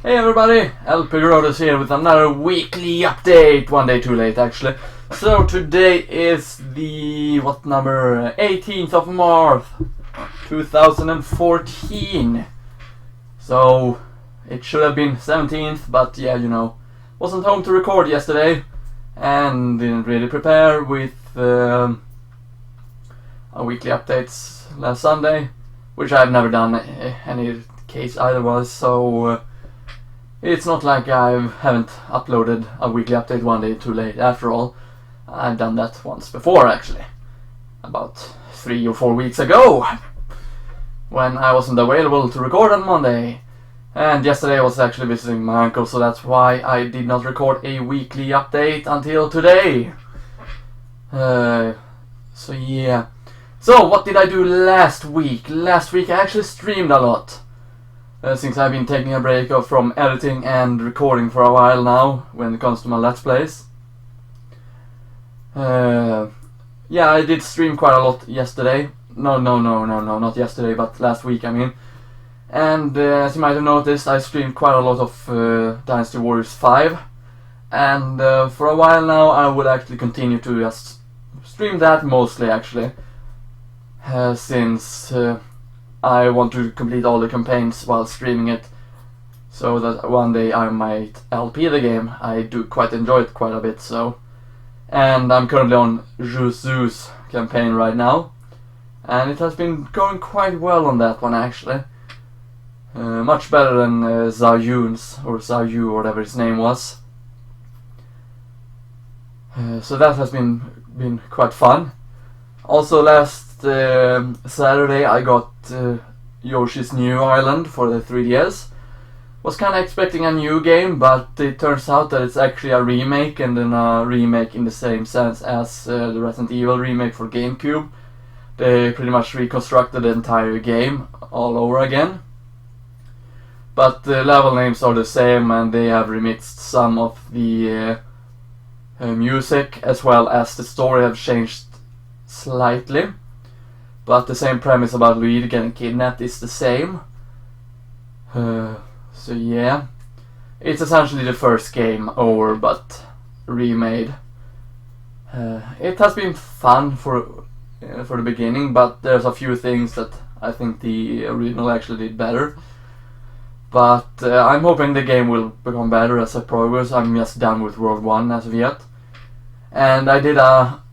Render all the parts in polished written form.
Hey everybody, LPGrodus here with another weekly update, one day too late actually. So today is the, 18th of March 2014. So it should have been 17th, but yeah, wasn't home to record yesterday and didn't really prepare with our weekly updates last Sunday, which I've never done any case otherwise, so it's not like I haven't uploaded a weekly update one day too late. After all, I've done that once before actually, about 3 or 4 weeks ago, when I wasn't available to record on Monday. And yesterday I was actually visiting my uncle, so that's why I did not record a weekly update until today. So yeah. So what did I do last week? Last week I actually streamed a lot. Since I've been taking a break from editing and recording for a while now when it comes to my Let's Plays. Yeah, I did stream quite a lot yesterday. No, not yesterday, but last week I mean. And as you might have noticed, I streamed quite a lot of Dynasty Warriors 5. And for a while now I will actually continue to just stream that mostly actually. Since I want to complete all the campaigns while streaming it, so that one day I might LP the game. I do quite enjoy it quite a bit, so. And I'm currently on Juzu's campaign right now, and it has been going quite well on that one actually. Much better than Zayun's, or Zayu, or whatever his name was. So that has been quite fun. Also last Saturday I got Yoshi's New Island for the 3DS. Was kinda expecting a new game, but it turns out that it's actually a remake, and then a remake in the same sense as the Resident Evil remake for GameCube. They pretty much reconstructed the entire game all over again. But the level names are the same, and they have remixed some of the music, as well as the story have changed slightly. But the same premise about Luigi getting kidnapped is the same. So yeah, it's essentially the first game over, but remade. It has been fun for the beginning, but there's a few things that I think the original actually did better. But I'm hoping the game will become better as I progress. I'm just done with World 1 as of yet. And I did a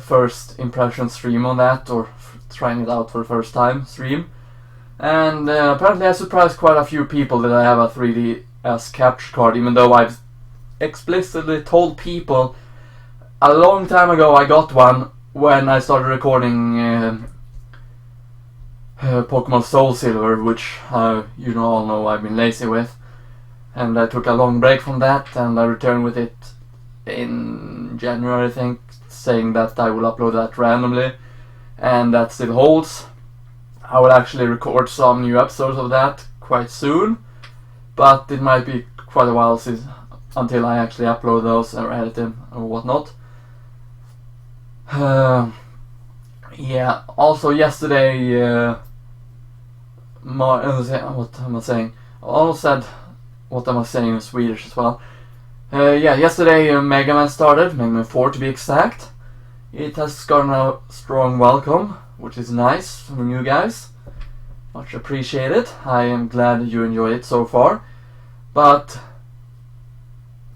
first impression stream on that, or trying it out for the first time stream, and apparently I surprised quite a few people that I have a 3DS capture card, even though I've explicitly told people a long time ago I got one when I started recording Pokemon Soul Silver, which you all know I've been lazy with, and I took a long break from that, and I returned with it in January I think, saying that I will upload that randomly. And that still holds. I will actually record some new episodes of that quite soon, but it might be quite a while until I actually upload those or edit them or whatnot. Yeah, also yesterday, what am I saying? I almost said what am I saying in Swedish as well. Yeah, yesterday Mega Man started, Mega Man 4 to be exact. It has gotten a strong welcome, which is nice from you guys. Much appreciated. I am glad you enjoy it so far. But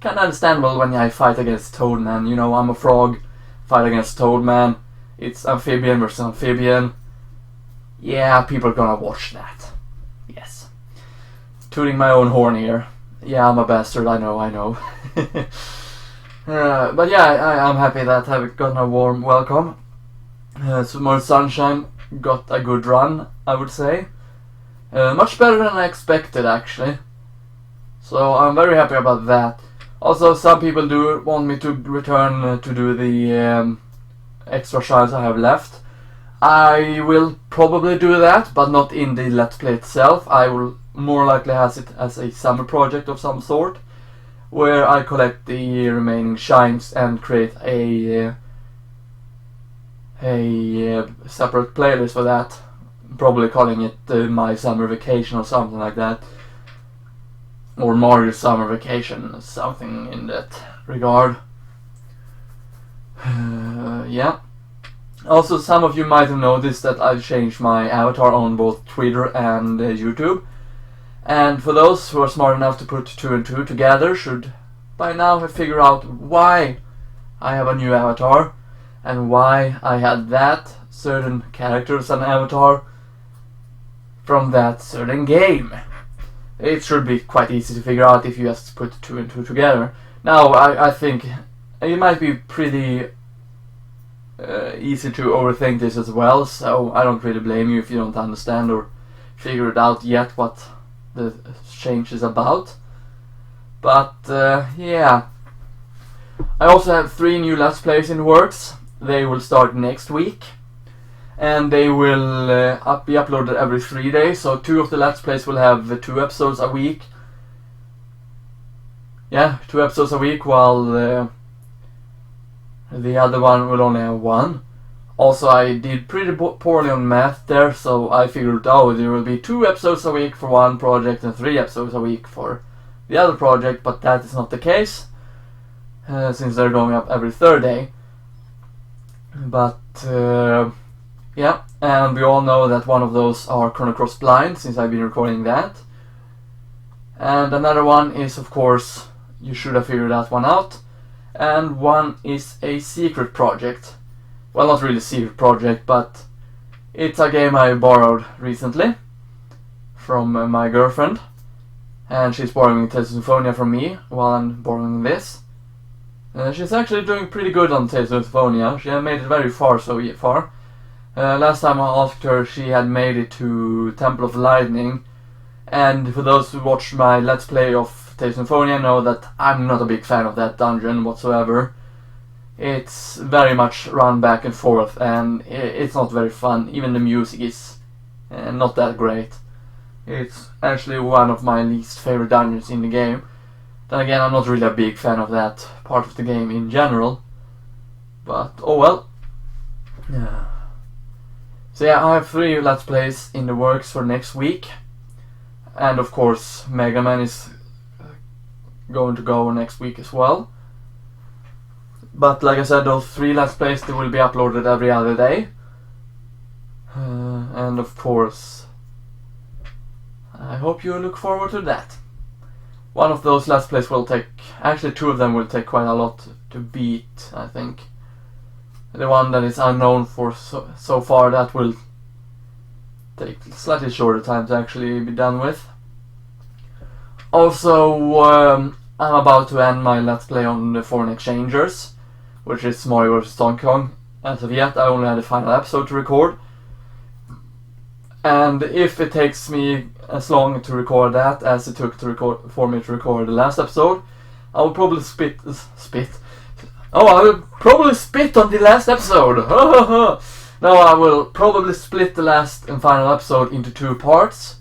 kinda understandable when I fight against Toadman. I'm a frog, fight against Toadman. It's amphibian versus amphibian. Yeah, people are gonna watch that. Yes. Tooting my own horn here. Yeah, I'm a bastard, I know. But yeah, I'm happy that I've gotten a warm welcome. Some more Sunshine got a good run, I would say. Much better than I expected, actually. So I'm very happy about that. Also, some people do want me to return to do the extra shines I have left. I will probably do that, but not in the Let's Play itself. I will more likely have it as a summer project of some sort, where I collect the remaining shines and create a separate playlist for that. Probably calling it my summer vacation or something like that. or Mario Summer Vacation, something in that regard. Yeah. Also, some of you might have noticed that I've changed my avatar on both Twitter and YouTube. And for those who are smart enough to put 2 and 2 together, should by now have figured out why I have a new avatar and why I had that certain character as an avatar from that certain game. It should be quite easy to figure out if you just put 2 and 2 together. Now, I think it might be pretty easy to overthink this as well, so I don't really blame you if you don't understand or figure it out yet what the change is about. But yeah, I also have 3 new Let's Plays in the works. They will start next week, and they will be uploaded every 3 days. So 2 of the Let's Plays will have 2 episodes a week. Yeah, 2 episodes a week, while the other one will only have 1. Also, I did pretty poorly on math there, so I figured, oh, there will be 2 episodes a week for one project and 3 episodes a week for the other project, but that is not the case, since they're going up every 3rd day. But, yeah, and we all know that one of those are Chrono Cross Blind, since I've been recording that. And another one is, of course, you should have figured that one out, and one is a secret project. Well, not really a secret project, but it's a game I borrowed recently from my girlfriend, and she's borrowing Tales of Symphonia from me while I'm borrowing this. She's actually doing pretty good on Tales of Symphonia. She had made it very far so far. Last time I asked her, she had made it to Temple of Lightning, and for those who watched my Let's Play of Tales of Symphonia know that I'm not a big fan of that dungeon whatsoever. It's very much run back and forth, and it's not very fun. Even the music is not that great. It's actually one of my least favorite dungeons in the game. Then again, I'm not really a big fan of that part of the game in general. But, oh well. Yeah. So yeah, I have 3 Let's Plays in the works for next week. And of course, Mega Man is going to go next week as well. But like I said, those 3 Let's Plays, they will be uploaded every other day. And of course, I hope you look forward to that. One of those Let's Plays will take, actually 2 of them will take quite a lot to beat, I think. The one that is unknown for so far, that will take slightly shorter time to actually be done with. Also, I'm about to end my Let's Play on the Foreign Exchangers, which is Mario vs. Donkey Kong. As of yet, I only had the final episode to record. And if it takes me as long to record that as it took for me to record the last episode, I will probably I will probably spit on the last episode. No, I will probably split the last and final episode into 2 parts.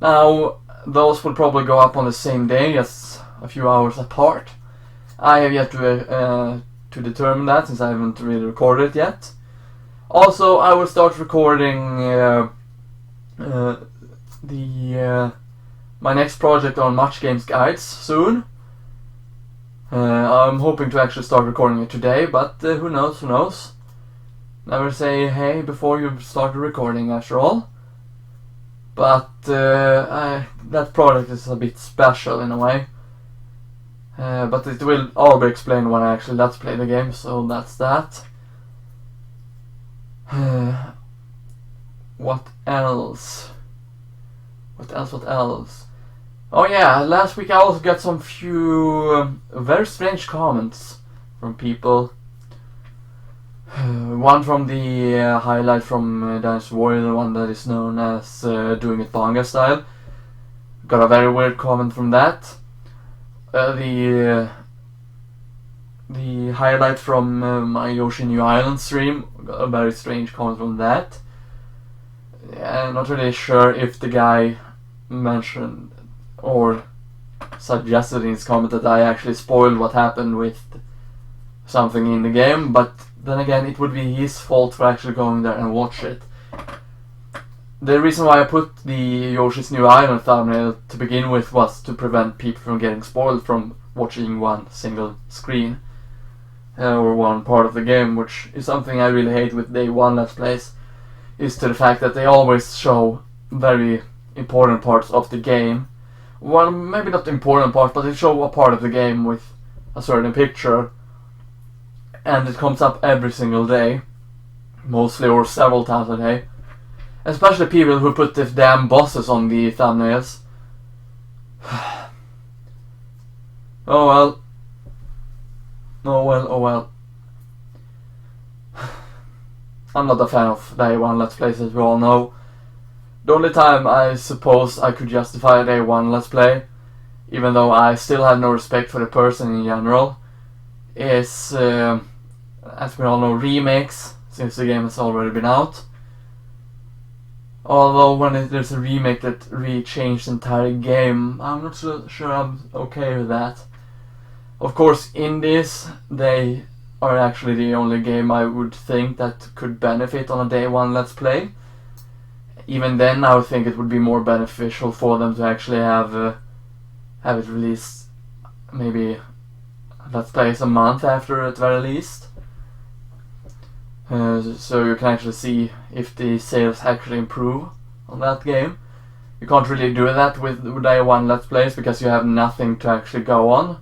Now, those will probably go up on the same day, just a few hours apart. I have yet to determine that, since I haven't really recorded it yet. Also, I will start recording my next project on Muchgamesguides soon. I'm hoping to actually start recording it today, but who knows. Never say hey before you start recording, after all. But that project is a bit special in a way. But it will all be explained when I actually Let's Play the game, so that's that. What else? Oh yeah, last week I also got some few very strange comments from people. One from the highlight from Dynasty Warrior, the one that is known as doing it manga style. Got a very weird comment from that. The highlight from my Yoshi New Island stream, got a very strange comment from that. I'm not really sure if the guy mentioned or suggested in his comment that I actually spoiled what happened with something in the game, but then again, it would be his fault for actually going there and watch it. The reason why I put the Yoshi's New Island thumbnail to begin with was to prevent people from getting spoiled from watching one single screen or one part of the game, which is something I really hate with Day 1 Let's Plays, is to the fact that they always show very important parts of the game. Well, maybe not important parts, but they show a part of the game with a certain picture, and it comes up every single day, mostly or several times a day. Especially people who put the damn bosses on the thumbnails. Oh well. Oh well, oh well. I'm not a fan of Day 1 Let's Plays, as we all know. The only time I suppose I could justify a Day 1 Let's Play, even though I still have no respect for the person in general, is, as we all know, remakes, since the game has already been out. Although when there's a remake that re-changed the entire game, I'm not so sure I'm okay with that. Of course, indies, they are actually the only game I would think that could benefit on a Day 1 Let's Play. Even then, I would think it would be more beneficial for them to actually have it released maybe Let's Plays a month after at very least. So you can actually see if the sales actually improve on that game. You can't really do that with Day 1 Let's Plays because you have nothing to actually go on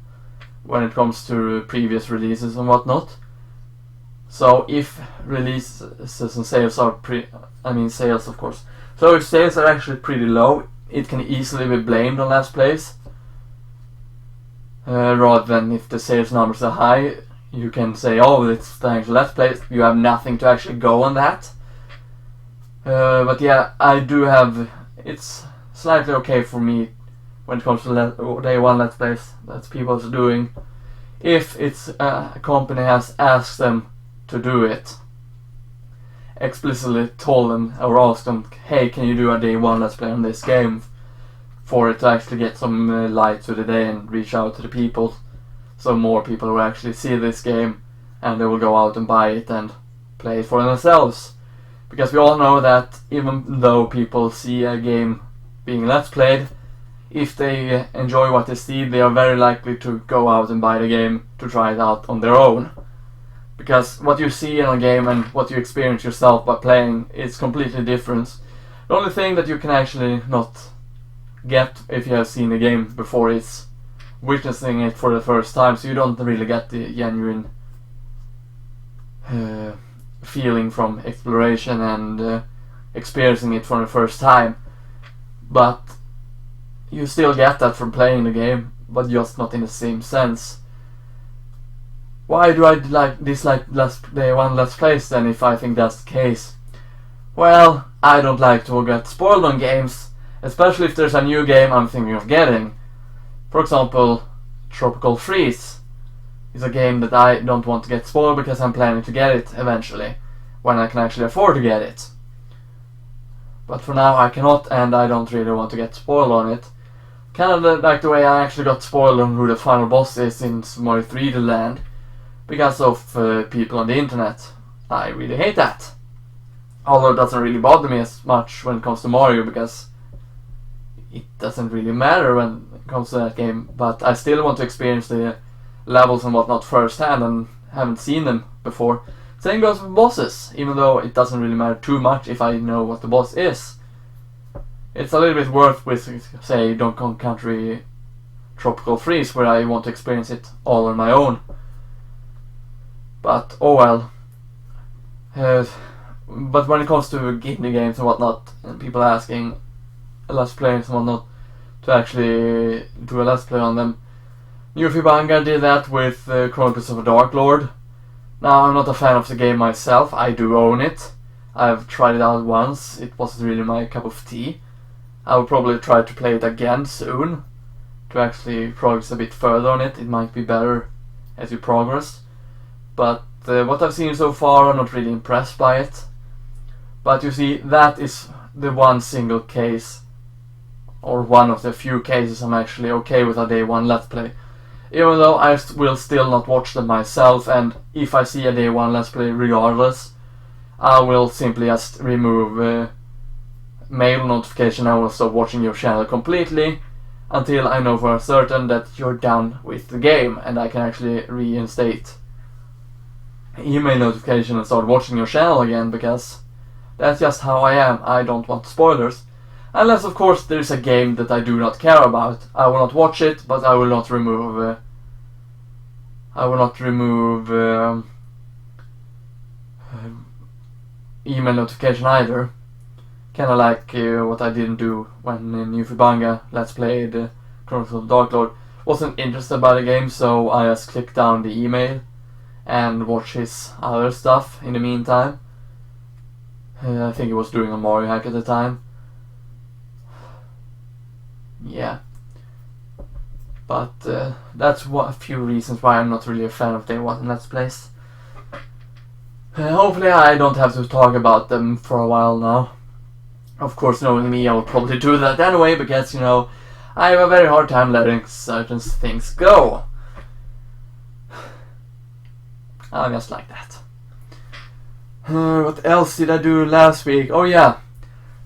when it comes to previous releases and whatnot. So if releases and sales are sales of course. So if sales are actually pretty low, it can easily be blamed on Let's Plays. Rather than if the sales numbers are high, you can say, oh, it's thanks to Let's Plays, you have nothing to actually go on that. But yeah, I do have, it's slightly okay for me when it comes to Day 1 Let's Plays that people are doing, if it's a company has asked them to do it, explicitly told them or asked them, hey, can you do a Day 1 Let's Play on this game, for it to actually get some light to the day and reach out to the people, so more people will actually see this game and they will go out and buy it and play it for themselves. Because we all know that even though people see a game being Let's Played, if they enjoy what they see, they are very likely to go out and buy the game to try it out on their own. Because what you see in a game and what you experience yourself by playing is completely different. The only thing that you can actually not get if you have seen the game before is witnessing it for the first time, so you don't really get the genuine feeling from exploration and experiencing it for the first time. But you still get that from playing the game, but just not in the same sense. Why do I dislike Day 1 Let's Plays then, if I think that's the case? Well, I don't like to get spoiled on games, especially if there's a new game I'm thinking of getting. For example, Tropical Freeze is a game that I don't want to get spoiled because I'm planning to get it eventually, when I can actually afford to get it. But for now I cannot, and I don't really want to get spoiled on it. Kind of like the way I actually got spoiled on who the final boss is in Super Mario 3D Land, because of people on the internet. I really hate that. Although it doesn't really bother me as much when it comes to Mario, because it doesn't really matter when it comes to that game, but I still want to experience the levels and whatnot firsthand and haven't seen them before. Same goes with bosses, even though it doesn't really matter too much if I know what the boss is. It's a little bit worse with, say, Donkey Kong Country Tropical Freeze, where I want to experience it all on my own. But oh well. But when it comes to indie games and whatnot, and people asking Let's Players and whatnot to actually do a Let's Play on them, Newfibanga did that with Chronicles of a Dark Lord. Now, I'm not a fan of the game myself, I do own it. I've tried it out once, it wasn't really my cup of tea. I will probably try to play it again soon, to actually progress a bit further on it. It might be better as you progress. But what I've seen so far, I'm not really impressed by it. But you see, that is the one single case, or one of the few cases I'm actually okay with a Day 1 Let's Play. Even though I will still not watch them myself, and if I see a Day 1 Let's Play regardless, I will simply just remove mail notification, I will stop watching your channel completely until I know for certain that you're done with the game and I can actually reinstate email notification and start watching your channel again, because that's just how I am. I don't want spoilers. Unless, of course, there is a game that I do not care about. I will not watch it, but I will not remove email notification either. Kinda like what I didn't do when Newfibanga Let's Played Chronicles of the Dark Lord. Wasn't interested by the game, so I just clicked down the email and watched his other stuff in the meantime. I think he was doing a Mario hack at the time. Yeah. But that's a few reasons why I'm not really a fan of Day 1 Let's Plays. Hopefully I don't have to talk about them for a while now. Of course, knowing me, I will probably do that anyway, because, you know, I have a very hard time letting certain things go. I'm just like that. What else did I do last week? Oh yeah,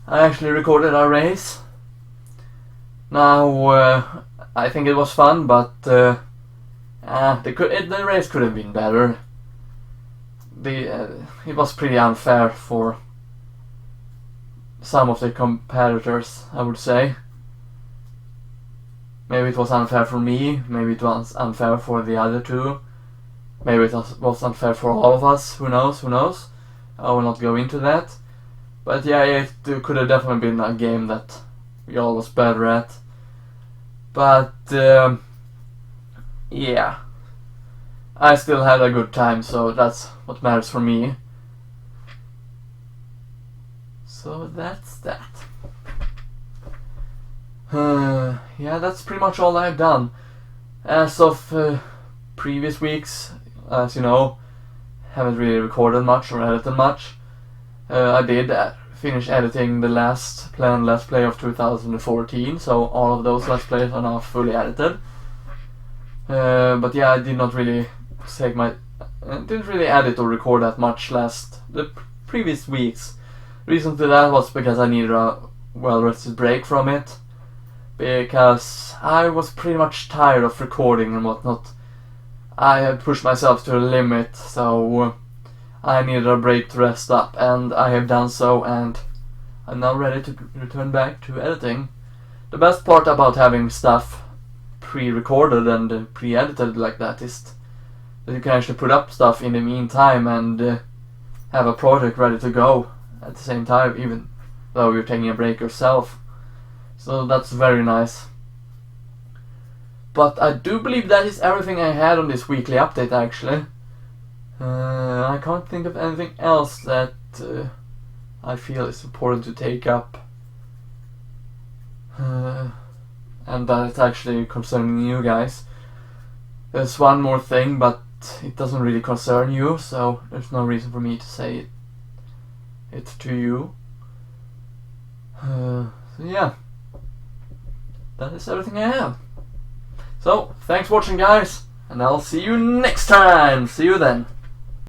I actually recorded a race. Now, I think it was fun, but the race could have been better. It was pretty unfair for some of the competitors, I would say. Maybe it was unfair for me, maybe it was unfair for the other two. Maybe it was unfair for all of us, who knows. I will not go into that. But yeah, it could have definitely been a game that we all was better at. But yeah, I still had a good time, so that's what matters for me. So that's that. Yeah, that's pretty much all I've done. As of previous weeks, as you know, haven't really recorded much or edited much. I did finish editing the last planned Let's Play of 2014, so all of those Let's Plays are now fully edited. But yeah, I did not really didn't really edit or record that much the previous weeks. Reason to that was because I needed a well-rested break from it, because I was pretty much tired of recording and whatnot. I had pushed myself to the limit, so I needed a break to rest up, and I have done so, and I'm now ready to return back to editing. The best part about having stuff pre-recorded and pre-edited like that is that you can actually put up stuff in the meantime and have a project ready to go at the same time, even though you're taking a break yourself. So that's very nice. But I do believe that is everything I had on this weekly update, actually. I can't think of anything else that I feel is important to take up. And that it's actually concerning you guys. There's one more thing, but it doesn't really concern you, so there's no reason for me to say it to you. So yeah, that is everything I have. So, thanks for watching, guys, and I'll see you next time. See you then.